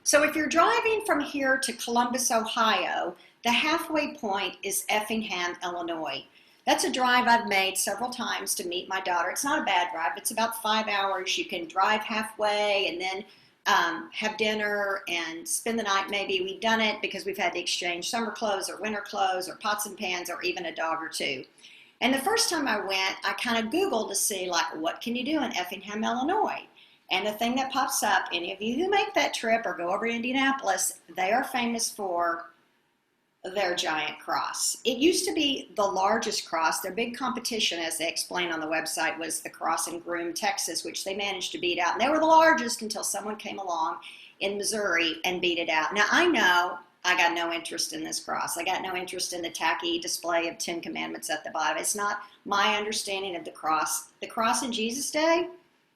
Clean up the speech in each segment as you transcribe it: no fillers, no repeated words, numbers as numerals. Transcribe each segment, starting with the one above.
So if you're driving from here to Columbus, Ohio, the halfway point is Effingham, Illinois. That's a drive I've made several times to meet my daughter. It's not a bad drive. It's about 5 hours. You can drive halfway and then have dinner and spend the night maybe. We've done it because we've had to exchange summer clothes or winter clothes or pots and pans or even a dog or two. And the first time I went, I kind of Googled to see, like, what can you do in Effingham, Illinois? And the thing that pops up, any of you who make that trip or go over to Indianapolis, they are famous for their giant cross. It used to be the largest cross. Their big competition, as they explain on the website, was the cross in Groom, Texas, which they managed to beat out. And they were the largest until someone came along in Missouri and beat it out. Now, I know I got no interest in this cross. I got no interest in the tacky display of 10 commandments at the bottom. It's not my understanding of the cross. The cross in Jesus' day,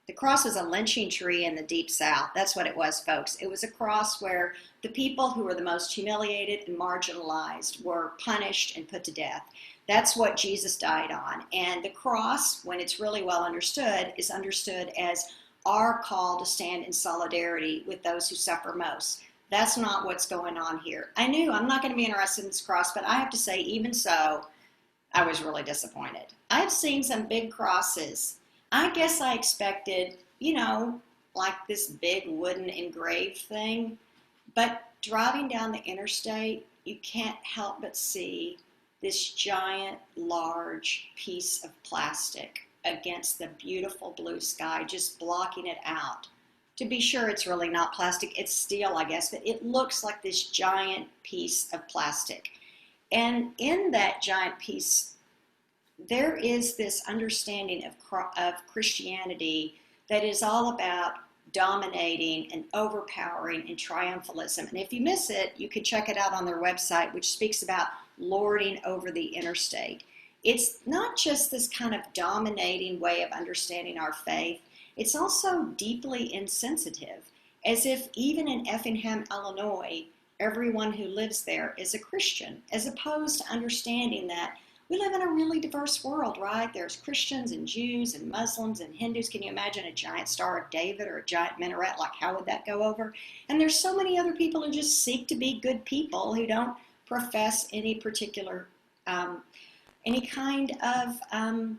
the cross was a lynching tree in the Deep South. That's what it was, folks. It was a cross where the people who were the most humiliated and marginalized were punished and put to death. That's what Jesus died on. And the cross, when it's really well understood, is understood as our call to stand in solidarity with those who suffer most. That's not what's going on here. I knew I'm not going to be interested in this cross, but I have to say, even so, I was really disappointed. I've seen some big crosses. I guess I expected, like this big wooden engraved thing, but driving down the interstate, you can't help but see this giant, large piece of plastic against the beautiful blue sky, just blocking it out. To be sure, it's really not plastic, it's steel, I guess, but it looks like this giant piece of plastic. And in that giant piece, there is this understanding of Christianity that is all about dominating and overpowering and triumphalism. And if you miss it, you can check it out on their website, which speaks about lording over the interstate. It's not just this kind of dominating way of understanding our faith. It's also deeply insensitive, as if even in Effingham, Illinois, everyone who lives there is a Christian, as opposed to understanding that we live in a really diverse world, right? There's Christians and Jews and Muslims and Hindus. Can you imagine a giant Star of David or a giant minaret? Like, how would that go over? And there's so many other people who just seek to be good people who don't profess any particular, any kind of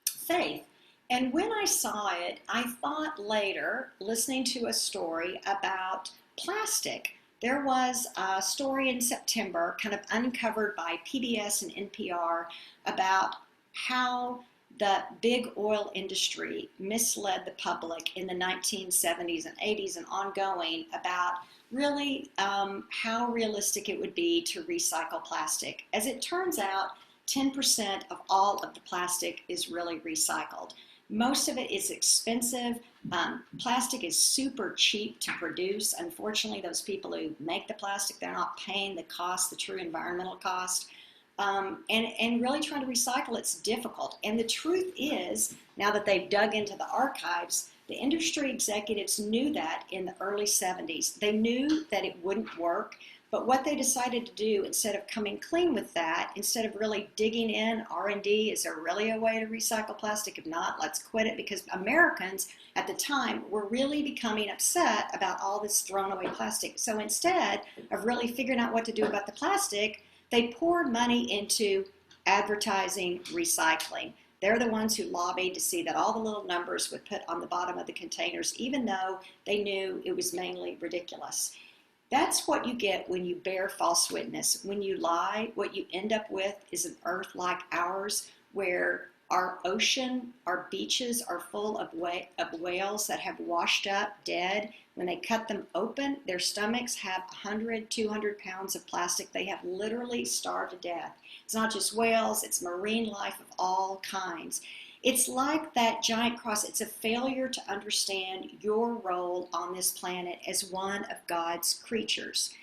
faith. And when I saw it, I thought later, listening to a story about plastic. There was a story in September, kind of uncovered by PBS and NPR, about how the big oil industry misled the public in the 1970s and 80s and ongoing about really how realistic it would be to recycle plastic. As it turns out, 10% of all of the plastic is really recycled. Most of it is expensive. Plastic is super cheap to produce. Unfortunately, those people who make the plastic, they're not paying the cost, the true environmental cost. And really trying to recycle, it's difficult. And the truth is, now that they've dug into the archives, the industry executives knew that in the early 70s. They knew that it wouldn't work. But what they decided to do, instead of coming clean with that, instead of really digging in R&D, is there really a way to recycle plastic? If not, let's quit it, because Americans at the time were really becoming upset about all this thrown away plastic. So instead of really figuring out what to do about the plastic, they poured money into advertising recycling. They're the ones who lobbied to see that all the little numbers would put on the bottom of the containers, even though they knew it was mainly ridiculous. That's what you get when you bear false witness. When you lie, what you end up with is an earth like ours, where our ocean, our beaches are full of whales that have washed up dead. When they cut them open, their stomachs have 100, 200 pounds of plastic. They have literally starved to death. It's not just whales, it's marine life of all kinds. It's like that giant cross. It's a failure to understand your role on this planet as one of God's creatures.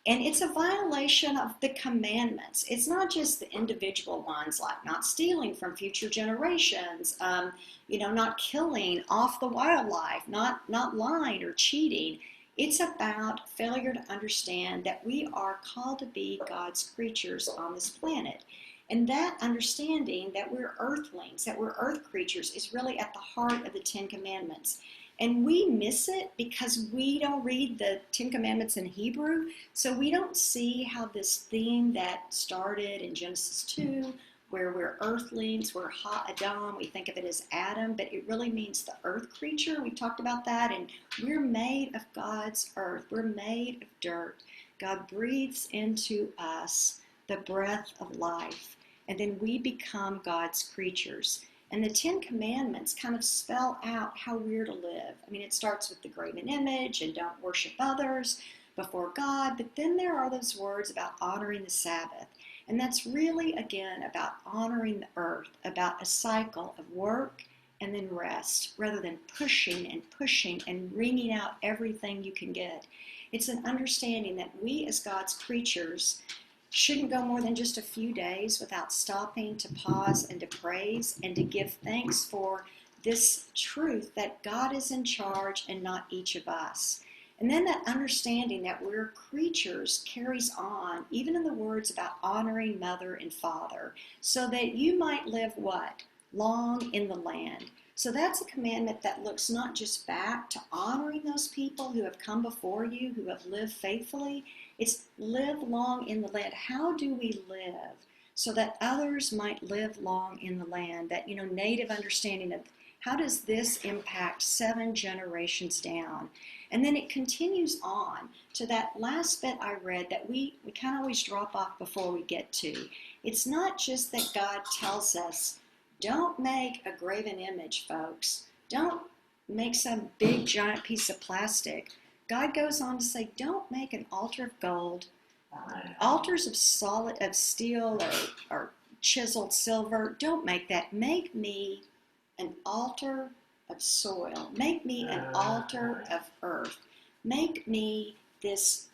And it's a violation of the commandments. It's not just the individual ones, like not stealing from future generations, not killing off the wildlife, not lying or cheating. It's about failure to understand that we are called to be God's creatures on this planet. And that understanding that we're earthlings, that we're earth creatures, is really at the heart of the Ten Commandments. And we miss it because we don't read the Ten Commandments in Hebrew. So we don't see how this theme that started in Genesis 2, where we're earthlings, we're Ha-Adam, we think of it as Adam, but it really means the earth creature. We talked about that, and we're made of God's earth. We're made of dirt. God breathes into us the breath of life, and then we become God's creatures. And the Ten Commandments kind of spell out how we're to live. I mean, it starts with the graven image and don't worship others before God, but then there are those words about honoring the Sabbath. And that's really, again, about honoring the earth, about a cycle of work and then rest, rather than pushing and wringing out everything you can get. It's an understanding that we as God's creatures shouldn't go more than just a few days without stopping to pause and to praise and to give thanks for this truth that God is in charge and not each of us. And then that understanding that we're creatures carries on, even in the words about honoring mother and father, so that you might live what? Long in the land. So that's a commandment that looks not just back to honoring those people who have come before you, who have lived faithfully. It's live long in the land. How do we live so that others might live long in the land? That, native understanding of how does this impact 7 generations down? And then it continues on to that last bit I read that we kind of always drop off before we get to. It's not just that God tells us, don't make a graven image, folks. Don't make some big giant piece of plastic. God goes on to say, don't make an altar of gold, altars of steel or chiseled silver. Don't make that. Make me an altar of soil. Make me an altar of earth. Make me this,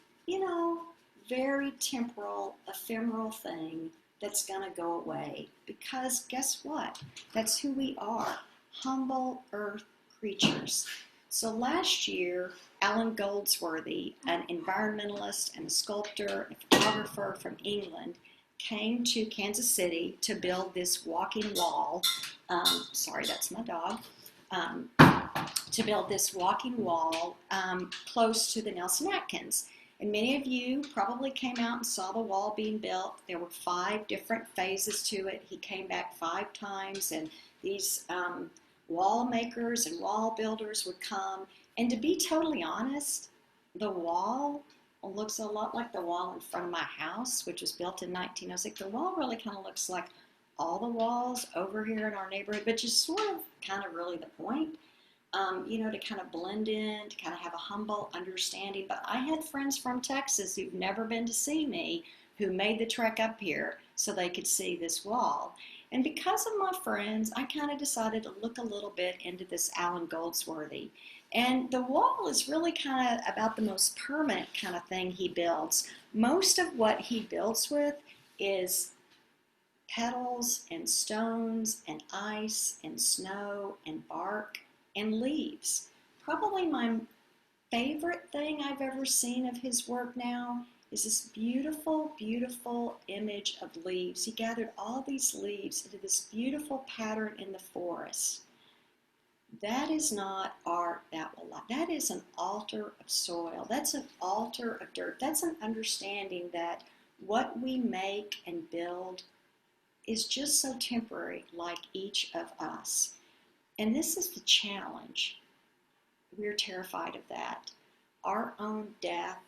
very temporal, ephemeral thing that's going to go away. Because guess what? That's who we are. Humble earth creatures. So last year, Alan Goldsworthy, an environmentalist and a sculptor, a photographer from England, came to Kansas City to build this walking wall. Sorry, that's my dog. To build this walking wall close to the Nelson Atkins. And many of you probably came out and saw the wall being built. There were 5 different phases to it. He came back 5 times, and these wall makers and wall builders would come. And to be totally honest, the wall looks a lot like the wall in front of my house, which was built in 1906. The wall really kind of looks like all the walls over here in our neighborhood, but just sort of kind of really the point, to kind of blend in, to kind of have a humble understanding. But I had friends from Texas who've never been to see me who made the trek up here so they could see this wall. And because of my friends, I kind of decided to look a little bit into this Alan Goldsworthy. And the wall is really kind of about the most permanent kind of thing he builds. Most of what he builds with is petals and stones and ice and snow and bark and leaves. Probably my favorite thing I've ever seen of his work now is this beautiful, beautiful image of leaves. He gathered all these leaves into this beautiful pattern in the forest. That is not art that will last. That is an altar of soil. That's an altar of dirt. That's an understanding that what we make and build is just so temporary, like each of us. And this is the challenge. We're terrified of that. Our own death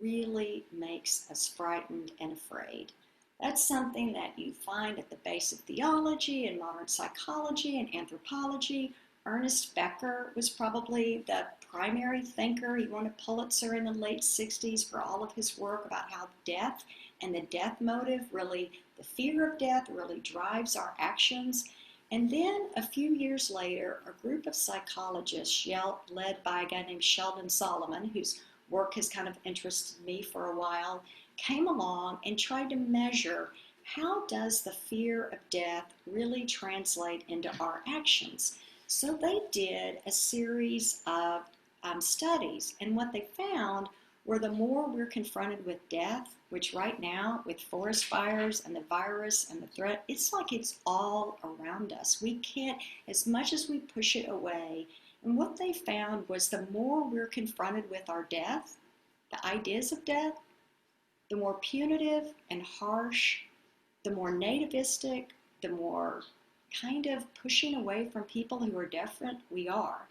really makes us frightened and afraid. That's something that you find at the base of theology and modern psychology and anthropology. Ernest Becker was probably the primary thinker. He won a Pulitzer in the late 60s for all of his work about how death and the death motive, really the fear of death, really drives our actions. And then a few years later, a group of psychologists led by a guy named Sheldon Solomon, whose work has kind of interested me for a while, came along and tried to measure how does the fear of death really translate into our actions. So they did a series of studies, and what they found were the more we're confronted with death, which right now with forest fires and the virus and the threat, it's like it's all around us. We can't, as much as we push it away, And what they found was the more we're confronted with our death, the ideas of death, the more punitive and harsh, the more nativistic, the more kind of pushing away from people who are different we are.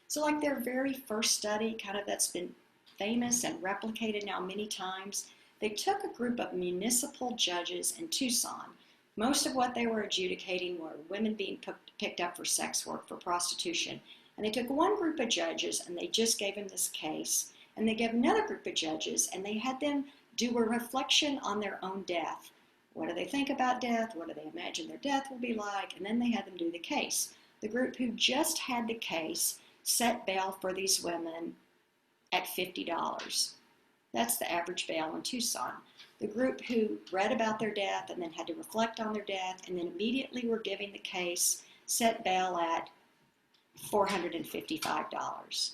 So like their very first study, kind of that's been famous and replicated now many times, they took a group of municipal judges in Tucson. Most of what they were adjudicating were women being picked up for sex work, for prostitution. And they took one group of judges and they just gave them this case. And they gave another group of judges and they had them do a reflection on their own death. What do they think about death? What do they imagine their death will be like? And then they had them do the case. The group who just had the case set bail for these women at $50. That's the average bail in Tucson. The group who read about their death and then had to reflect on their death and then immediately were giving the case set bail at $455.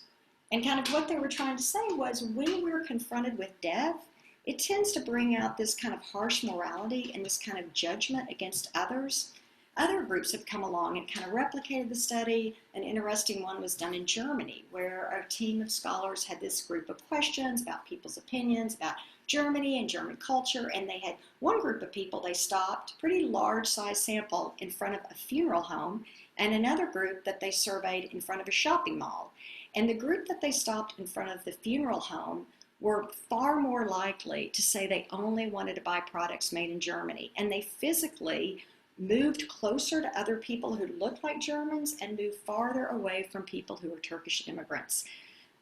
And kind of what they were trying to say was when we're confronted with death, it tends to bring out this kind of harsh morality and this kind of judgment against others. Other groups have come along and kind of replicated the study. An interesting one was done in Germany, where a team of scholars had this group of questions about people's opinions about Germany and German culture, and they had one group of people they stopped, pretty large size sample, in front of a funeral home, and another group that they surveyed in front of a shopping mall. And the group that they stopped in front of the funeral home were far more likely to say they only wanted to buy products made in Germany, and they physically moved closer to other people who looked like Germans and moved farther away from people who were Turkish immigrants.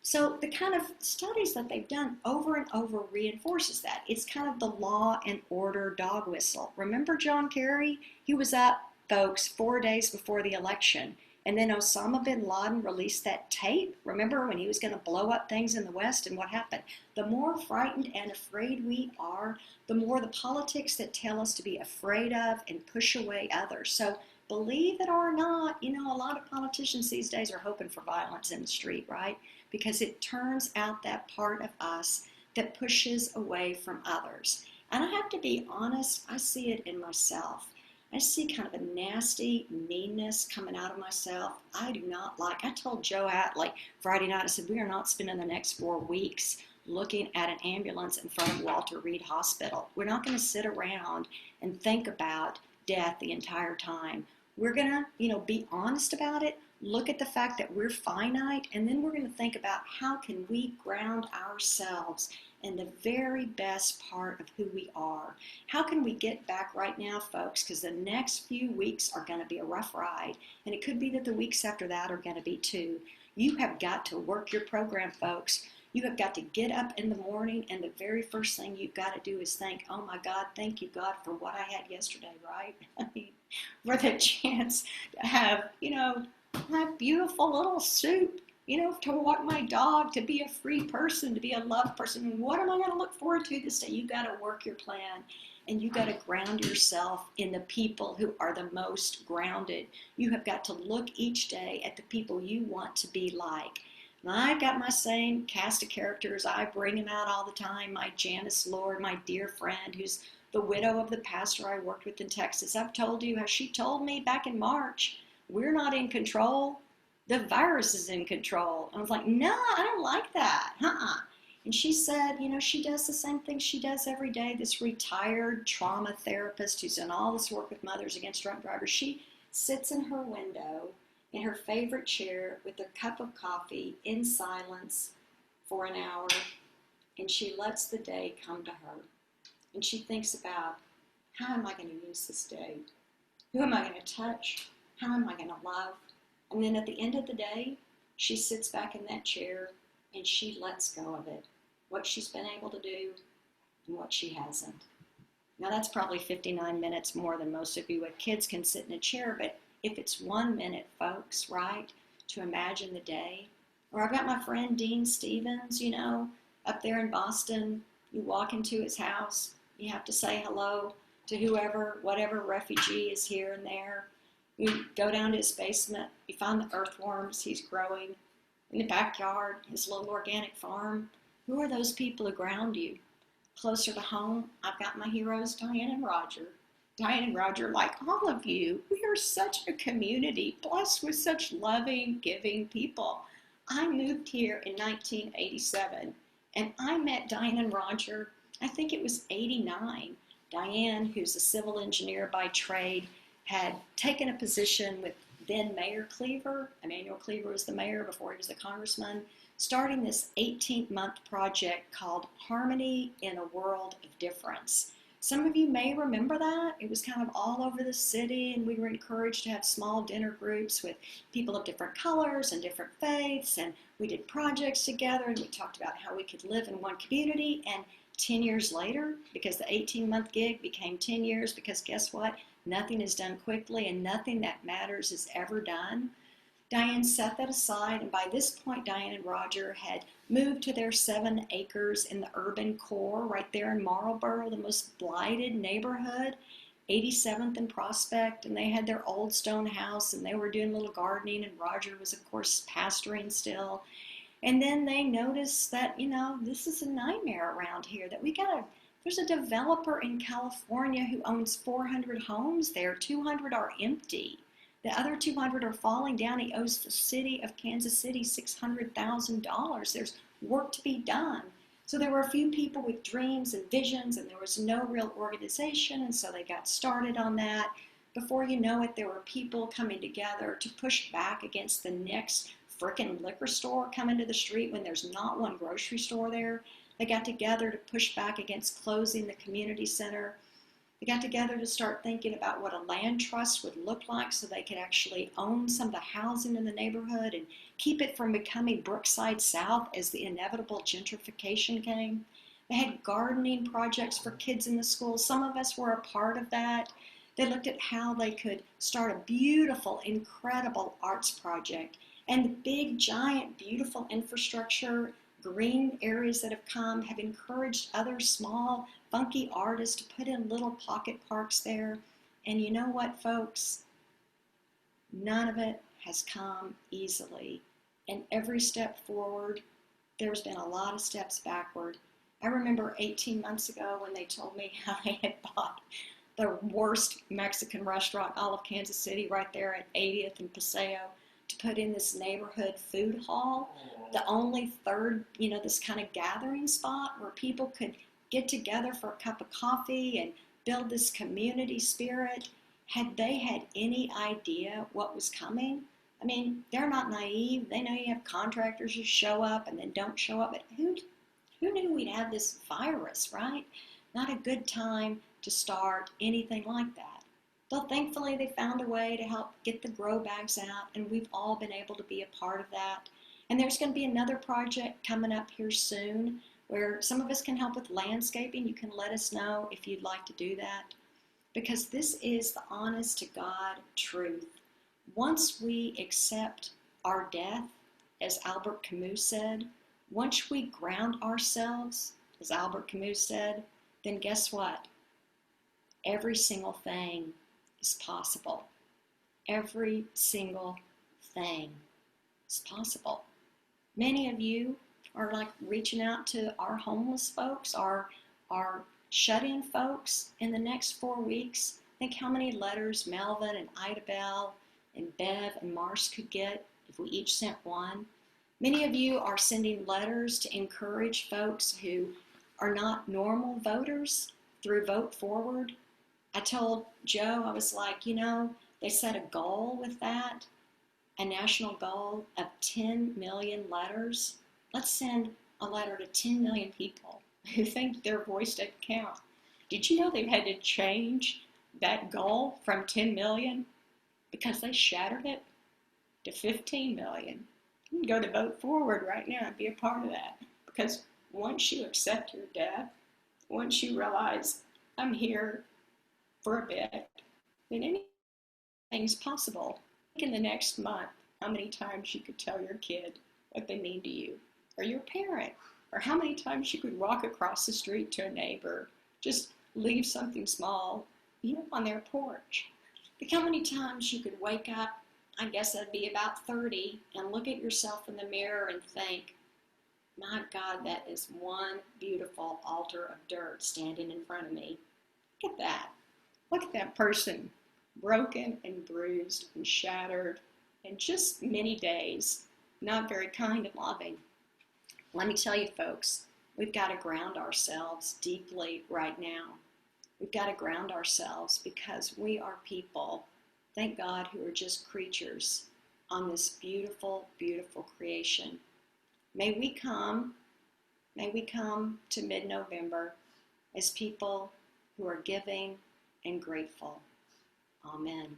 So the kind of studies that they've done over and over reinforces that. It's kind of the law and order dog whistle. Remember John Kerry? He was up, folks, 4 days before the election. And then Osama bin Laden released that tape. Remember when he was going to blow up things in the West, and what happened? The more frightened and afraid we are, the more the politics that tell us to be afraid of and push away others. So believe it or not, a lot of politicians these days are hoping for violence in the street, right? Because it turns out that part of us that pushes away from others. And I have to be honest, I see it in myself. I see kind of a nasty meanness coming out of myself. I do not like, I told Joe Hatley Friday night, I said, we are not spending the next 4 weeks looking at an ambulance in front of Walter Reed Hospital. We're not going to sit around and think about death the entire time. We're going to, be honest about it, look at the fact that we're finite, and then we're going to think about how can we ground ourselves in the very best part of who we are. How can we get back right now, folks? Because the next few weeks are going to be a rough ride, and it could be that the weeks after that are going to be too. You have got to work your program, folks. You have got to get up in the morning, and the very first thing you've got to do is think, oh my God, thank you, God, for what I had yesterday, right? I mean, for the chance to have, my beautiful little soup, to walk my dog, to be a free person, to be a loved person. What am I going to look forward to this day? You got to work your plan, and you got to ground yourself in the people who are the most grounded. You have got to look each day at the people you want to be like. And I got my same cast of characters. I bring them out all the time. My Janice Lord, my dear friend, who's the widow of the pastor I worked with in Texas. I've told you how she told me back in March, we're not in control. The virus is in control. I was like, no, I don't like that. And she said, she does the same thing she does every day. This retired trauma therapist who's done all this work with mothers against drunk drivers. She sits in her window in her favorite chair with a cup of coffee in silence for an hour, and she lets the day come to her. And she thinks about, how am I going to use this day? Who am I going to touch? How am I going to love? And then at the end of the day, she sits back in that chair and she lets go of it. What she's been able to do and what she hasn't. Now that's probably 59 minutes more than most of you with kids can sit in a chair, but if it's 1 minute, folks, right, to imagine the day. Or I've got my friend Dean Stevens, up there in Boston. You walk into his house, you have to say hello to whoever, whatever refugee is here and there. You go down to his basement, you find the earthworms he's growing in the backyard, his little organic farm. Who are those people who ground you? Closer to home, I've got my heroes, Diane and Roger. Diane and Roger, like all of you, we are such a community blessed with such loving, giving people. I moved here in 1987 and I met Diane and Roger, I think it was 89. Diane, who's a civil engineer by trade, had taken a position with then Mayor Cleaver. Emmanuel Cleaver was the mayor before he was the congressman, starting this 18-month project called Harmony in a World of Difference. Some of you may remember that. It was kind of all over the city, and we were encouraged to have small dinner groups with people of different colors and different faiths, and we did projects together, and we talked about how we could live in one community. And 10 years later, because the 18-month gig became 10 years, because guess what? Nothing is done quickly, and nothing that matters is ever done. Diane set that aside, and by this point, Diane and Roger had moved to their 7 acres in the urban core right there in Marlboro, the most blighted neighborhood, 87th and Prospect, and they had their old stone house, and they were doing a little gardening, and Roger was, of course, pastoring still. And then they noticed that, this is a nightmare around here, that there's a developer in California who owns 400 homes there, 200 are empty. The other 200 are falling down. He owes the city of Kansas City $600,000. There's work to be done. So there were a few people with dreams and visions, and there was no real organization, and so they got started on that. Before you know it, there were people coming together to push back against the next frickin' liquor store coming to the street when there's not one grocery store there. They got together to push back against closing the community center. They got together to start thinking about what a land trust would look like so they could actually own some of the housing in the neighborhood and keep it from becoming Brookside South as the inevitable gentrification came. They had gardening projects for kids in the school. Some of us were a part of that. They looked at how they could start a beautiful, incredible arts project. And the big, giant, beautiful infrastructure, green areas that have come have encouraged other small, funky artists to put in little pocket parks there. And you know what, folks? None of it has come easily. And every step forward, there's been a lot of steps backward. I remember 18 months ago when they told me how they had bought the worst Mexican restaurant in all of Kansas City right there at 80th and Paseo to put in this neighborhood food hall, the only third, this kind of gathering spot where people could get together for a cup of coffee and build this community spirit. Had they had any idea what was coming? I mean, they're not naive. They know you have contractors who show up and then don't show up. But who knew we'd have this virus, right? Not a good time to start anything like that. But thankfully, they found a way to help get the grow bags out, and we've all been able to be a part of that. And there's going to be another project coming up here soon where some of us can help with landscaping. You can let us know if you'd like to do that, because this is the honest to God truth. Once we accept our death, as Albert Camus said, once we ground ourselves, as Albert Camus said, then guess what? Every single thing is possible. Every single thing is possible. Many of you are like reaching out to our homeless folks, our shut-in folks in the next 4 weeks. Think how many letters Melvin and Ida Bell and Bev and Mars could get if we each sent one. Many of you are sending letters to encourage folks who are not normal voters through Vote Forward. I told Joe, I was like, they set a goal with that, a national goal of 10 million letters. Let's send a letter to 10 million people who think their voice doesn't count. Did you know they've had to change that goal from 10 million because they shattered it to 15 million? You can go to Vote Forward right now and be a part of that, because once you accept your death, once you realize I'm here for a bit, then anything's possible. In the next month, how many times you could tell your kid what they mean to you, or your parent, or how many times you could walk across the street to a neighbor, just leave something small, on their porch. Think how many times you could wake up, I guess that'd be about 30, and look at yourself in the mirror and think, my God, that is one beautiful altar of dirt standing in front of me. Look at that. Look at that person, broken and bruised and shattered in just many days. Not very kind and loving. Let me tell you, folks, we've got to ground ourselves deeply right now. We've got to ground ourselves because we are people, thank God, who are just creatures on this beautiful, beautiful creation. May we come to mid-November as people who are giving and grateful. Amen.